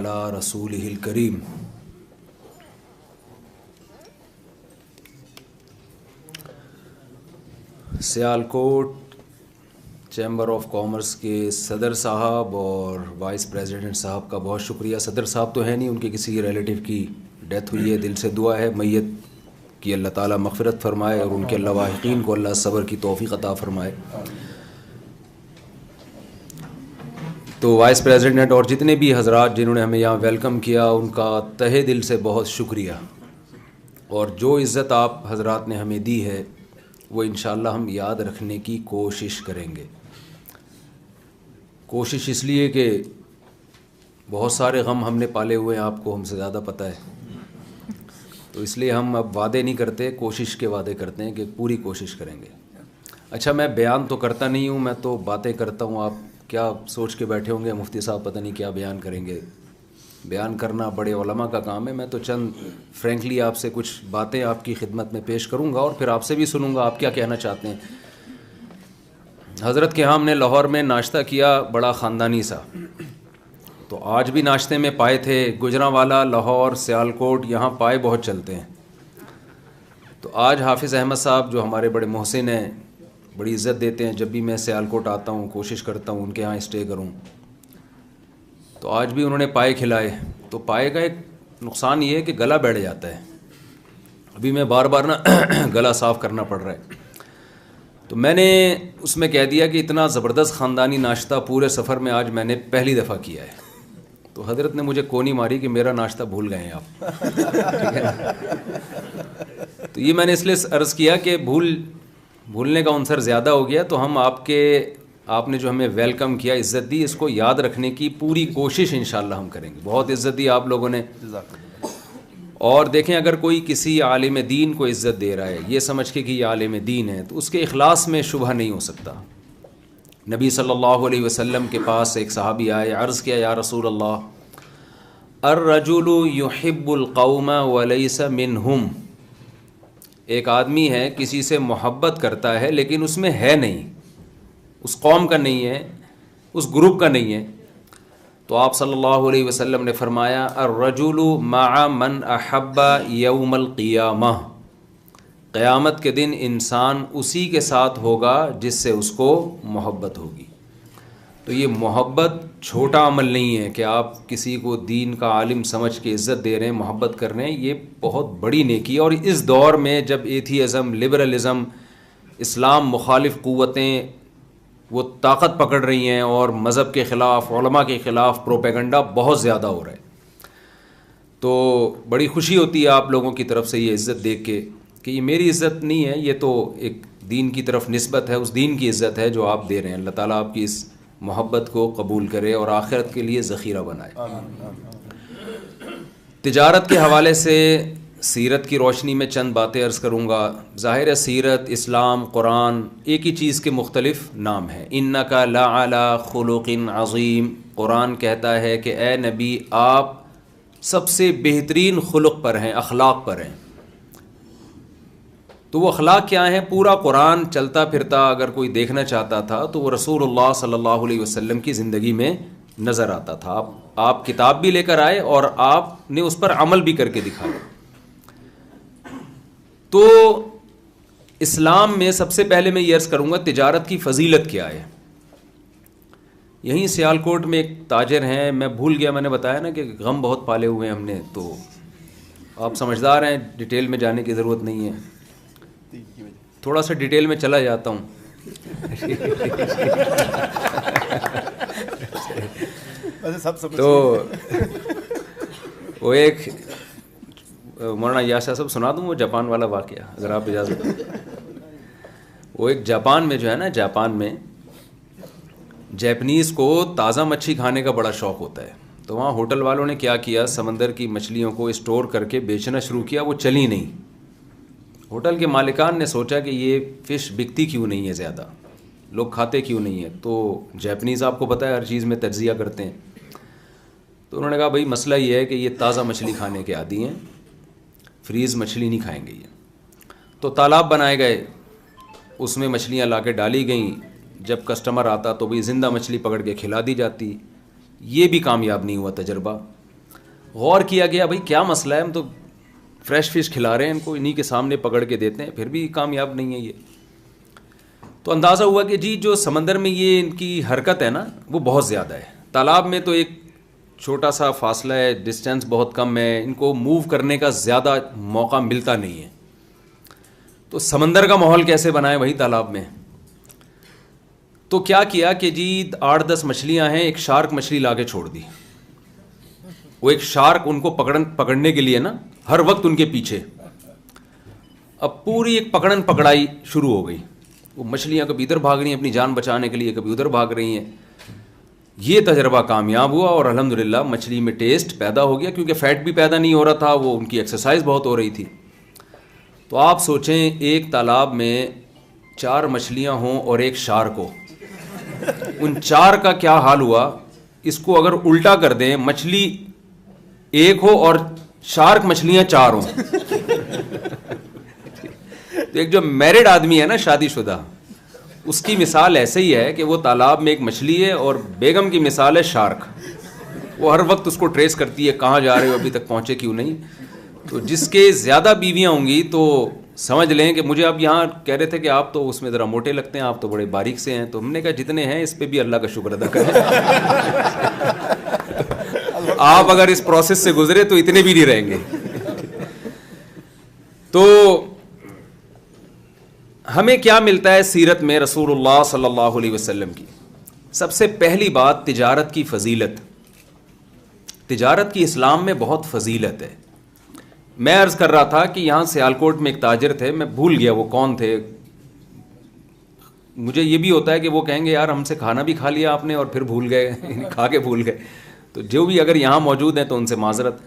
علی رسولہ الکریم۔ Sialkot chamber of commerce کے صدر صاحب اور وائس پریزیڈنٹ صاحب کا بہت شکریہ۔ صدر صاحب تو ہیں نہیں، ان کے کسی ریلیٹیو کی ڈیتھ ہوئی ہے، دل سے دعا ہے میت کی اللہ تعالیٰ مغفرت فرمائے اور ان کے لواحقین کو اللہ صبر کی توفیق عطا فرمائے۔ تو وائس پریزیڈنٹ اور جتنے بھی حضرات جنہوں نے ہمیں یہاں ویلکم کیا، ان کا تہہ دل سے بہت شکریہ، اور جو عزت آپ حضرات نے ہمیں دی ہے وہ انشاءاللہ ہم یاد رکھنے کی کوشش کریں گے۔ کوشش اس لیے کہ بہت سارے غم ہم نے پالے ہوئے ہیں، آپ کو ہم سے زیادہ پتہ ہے، تو اس لیے ہم اب وعدے نہیں کرتے، کوشش کے وعدے کرتے ہیں کہ پوری کوشش کریں گے۔ اچھا، میں بیان تو کرتا نہیں ہوں، میں تو باتیں کرتا ہوں۔ آپ کیا سوچ کے بیٹھے ہوں گے مفتی صاحب پتہ نہیں کیا بیان کریں گے؟ بیان کرنا بڑے علماء کا کام ہے۔ میں تو چند فرینکلی آپ سے کچھ باتیں آپ کی خدمت میں پیش کروں گا اور پھر آپ سے بھی سنوں گا آپ کیا کہنا چاہتے ہیں۔ حضرت کے ہاں ہم نے لاہور میں ناشتہ کیا، بڑا خاندانی سا، تو آج بھی ناشتے میں پائے تھے۔ گجرانوالہ، لاہور، سیالکوٹ، یہاں پائے بہت چلتے ہیں۔ تو آج حافظ احمد صاحب جو ہمارے بڑے محسن ہیں، بڑی عزت دیتے ہیں، جب بھی میں سیالکوٹ آتا ہوں کوشش کرتا ہوں ان کے ہاں اسٹے کروں، تو آج بھی انہوں نے پائے کھلائے۔ تو پائے کا ایک نقصان یہ ہے کہ گلا بیٹھ جاتا ہے، ابھی میں بار بار نا گلا صاف کرنا پڑ رہا ہے۔ تو میں نے اس میں کہہ دیا کہ اتنا زبردست خاندانی ناشتہ پورے سفر میں آج میں نے پہلی دفعہ کیا ہے۔ تو حضرت نے مجھے کونی ماری کہ میرا ناشتہ بھول گئے ہیں آپ، ٹھیک ہے۔ تو یہ میں نے اس لیے عرض کیا کہ بھولنے کا عنصر زیادہ ہو گیا، تو ہم آپ نے جو ہمیں ویلکم کیا، عزت دی، اس کو یاد رکھنے کی پوری کوشش انشاءاللہ ہم کریں گے۔ بہت عزت دی آپ لوگوں نے، اور دیکھیں اگر کوئی کسی عالم دین کو عزت دے رہا ہے یہ سمجھ کے کہ یہ عالم دین ہے، تو اس کے اخلاص میں شبہ نہیں ہو سکتا۔ نبی صلی اللہ علیہ وسلم کے پاس ایک صحابی آئے، عرض کیا یا رسول اللہ الرجل یحب القوم ولیس منہم، ایک آدمی ہے کسی سے محبت کرتا ہے لیکن اس میں ہے نہیں، اس قوم کا نہیں ہے، اس گروپ کا نہیں ہے۔ تو آپ صلی اللہ علیہ وسلم نے فرمایا الرجل مع من احب یوم القیامہ، قیامت کے دن انسان اسی کے ساتھ ہوگا جس سے اس کو محبت ہوگی۔ تو یہ محبت چھوٹا عمل نہیں ہے کہ آپ کسی کو دین کا عالم سمجھ کے عزت دے رہے ہیں، محبت کر رہے ہیں، یہ بہت بڑی نیکی ہے۔ اور اس دور میں جب ایتھیزم، لبرلزم، اسلام مخالف قوتیں وہ طاقت پکڑ رہی ہیں اور مذہب کے خلاف، علماء کے خلاف پروپیگنڈا بہت زیادہ ہو رہا ہے، تو بڑی خوشی ہوتی ہے آپ لوگوں کی طرف سے یہ عزت دیکھ کے کہ یہ میری عزت نہیں ہے، یہ تو ایک دین کی طرف نسبت ہے، اس دین کی عزت ہے جو آپ دے رہے ہیں۔ اللہ تعالیٰ آپ کی اس محبت کو قبول کرے اور آخرت کے لیے ذخیرہ بنائے۔ تجارت کے حوالے سے سیرت کی روشنی میں چند باتیں عرض کروں گا۔ ظاہر ہے سیرت، اسلام، قرآن ایک ہی چیز کے مختلف نام ہیں۔ انک لعلی خلق عظیم، قرآن کہتا ہے کہ اے نبی آپ سب سے بہترین خلق پر ہیں، اخلاق پر ہیں۔ تو وہ اخلاق کیا ہیں؟ پورا قرآن چلتا پھرتا اگر کوئی دیکھنا چاہتا تھا تو وہ رسول اللہ صلی اللہ علیہ وسلم کی زندگی میں نظر آتا تھا۔ آپ کتاب بھی لے کر آئے اور آپ نے اس پر عمل بھی کر کے دکھایا۔ تو اسلام میں سب سے پہلے میں یہ عرض کروں گا تجارت کی فضیلت کیا ہے۔ یہیں سیالکوٹ میں ایک تاجر ہیں، میں بھول گیا، میں نے بتایا نا کہ غم بہت پالے ہوئے ہیں ہم نے، تو آپ سمجھدار ہیں، ڈیٹیل میں جانے کی ضرورت نہیں ہے، تھوڑا سا ڈیٹیل میں چلا جاتا ہوں۔ تو وہ ایک مولانا یاسر صاحب سنا دوں وہ جاپان والا واقعہ اگر آپ اجازت دیں۔ وہ ایک جاپان میں جو ہے نا، جاپان میں جیپنیز کو تازہ مچھلی کھانے کا بڑا شوق ہوتا ہے، تو وہاں ہوٹل والوں نے کیا کیا، سمندر کی مچھلیوں کو اسٹور کر کے بیچنا شروع کیا، وہ چلی نہیں۔ ہوٹل کے مالکان نے سوچا کہ یہ فش بکتی کیوں نہیں ہے، زیادہ لوگ کھاتے کیوں نہیں ہیں؟ تو جیپنیز آپ کو پتہ ہے ہر چیز میں تجزیہ کرتے ہیں، تو انہوں نے کہا بھائی مسئلہ یہ ہے کہ یہ تازہ مچھلی کھانے کے عادی ہیں، فریز مچھلی نہیں کھائیں گے یہ۔ تو تالاب بنائے گئے، اس میں مچھلیاں لا کے ڈالی گئیں، جب کسٹمر آتا تو بھی زندہ مچھلی پکڑ کے کھلا دی جاتی۔ یہ بھی کامیاب نہیں ہوا تجربہ، غور کیا گیا بھائی کیا مسئلہ ہے, ہم تو فریش فش کھلا رہے ہیں ان کو, انہی کے سامنے پکڑ کے دیتے ہیں, پھر بھی کامیاب نہیں ہے یہ. تو اندازہ ہوا کہ جی جو سمندر میں یہ ان کی حرکت ہے نا وہ بہت زیادہ ہے. تالاب میں تو ایک چھوٹا سا فاصلہ ہے, ڈسٹینس بہت کم ہے, ان کو موو کرنے کا زیادہ موقع ملتا نہیں ہے. تو سمندر کا ماحول کیسے بنائے وہی تالاب میں. تو کیا کیا کہ جی 8-10 مچھلیاں ہیں, ایک شارک مچھلی لا کے چھوڑ دی. وہ ایک شارک ان کو پکڑنے کے لیے نا ہر وقت ان کے پیچھے. اب پوری ایک پکڑن پکڑائی شروع ہو گئی. وہ مچھلیاں کبھی ادھر بھاگ رہی ہیں اپنی جان بچانے کے لیے, کبھی ادھر بھاگ رہی ہیں. یہ تجربہ کامیاب ہوا اور الحمدللہ مچھلی میں ٹیسٹ پیدا ہو گیا, کیونکہ فیٹ بھی پیدا نہیں ہو رہا تھا, وہ ان کی ایکسرسائز بہت ہو رہی تھی. تو آپ سوچیں ایک تالاب میں 4 مچھلیاں ہوں اور ایک شارک ہو, ان 4 کا کیا حال ہوا. اس کو اگر الٹا کر دیں, مچھلی ایک ہو اور شارک مچھلیاں 4 ہوں. تو ایک جو میرڈ آدمی ہے نا, شادی شدہ, اس کی مثال ایسے ہی ہے کہ وہ تالاب میں ایک مچھلی ہے اور بیگم کی مثال ہے شارک. وہ ہر وقت اس کو ٹریس کرتی ہے, کہاں جا رہے ہو, ابھی تک پہنچے کیوں نہیں. تو جس کے زیادہ بیویاں ہوں گی تو سمجھ لیں کہ مجھے اب یہاں کہہ رہے تھے کہ آپ تو اس میں ذرا موٹے لگتے ہیں, آپ تو بڑے باریک سے ہیں. تو ہم نے کہا جتنے ہیں اس پہ بھی اللہ کا شکر ادا کریں. آپ اگر اس پروسیس سے گزرے تو اتنے بھی نہیں رہیں گے. تو ہمیں کیا ملتا ہے سیرت میں رسول اللہ صلی اللہ علیہ وسلم کی؟ سب سے پہلی بات تجارت کی فضیلت. تجارت کی اسلام میں بہت فضیلت ہے. میں عرض کر رہا تھا کہ یہاں سیالکوٹ میں ایک تاجر تھے, میں بھول گیا وہ کون تھے. مجھے یہ بھی ہوتا ہے کہ وہ کہیں گے یار ہم سے کھانا بھی کھا لیا آپ نے اور پھر بھول گئے, کھا کے بھول گئے. تو جو بھی اگر یہاں موجود ہیں تو ان سے معذرت.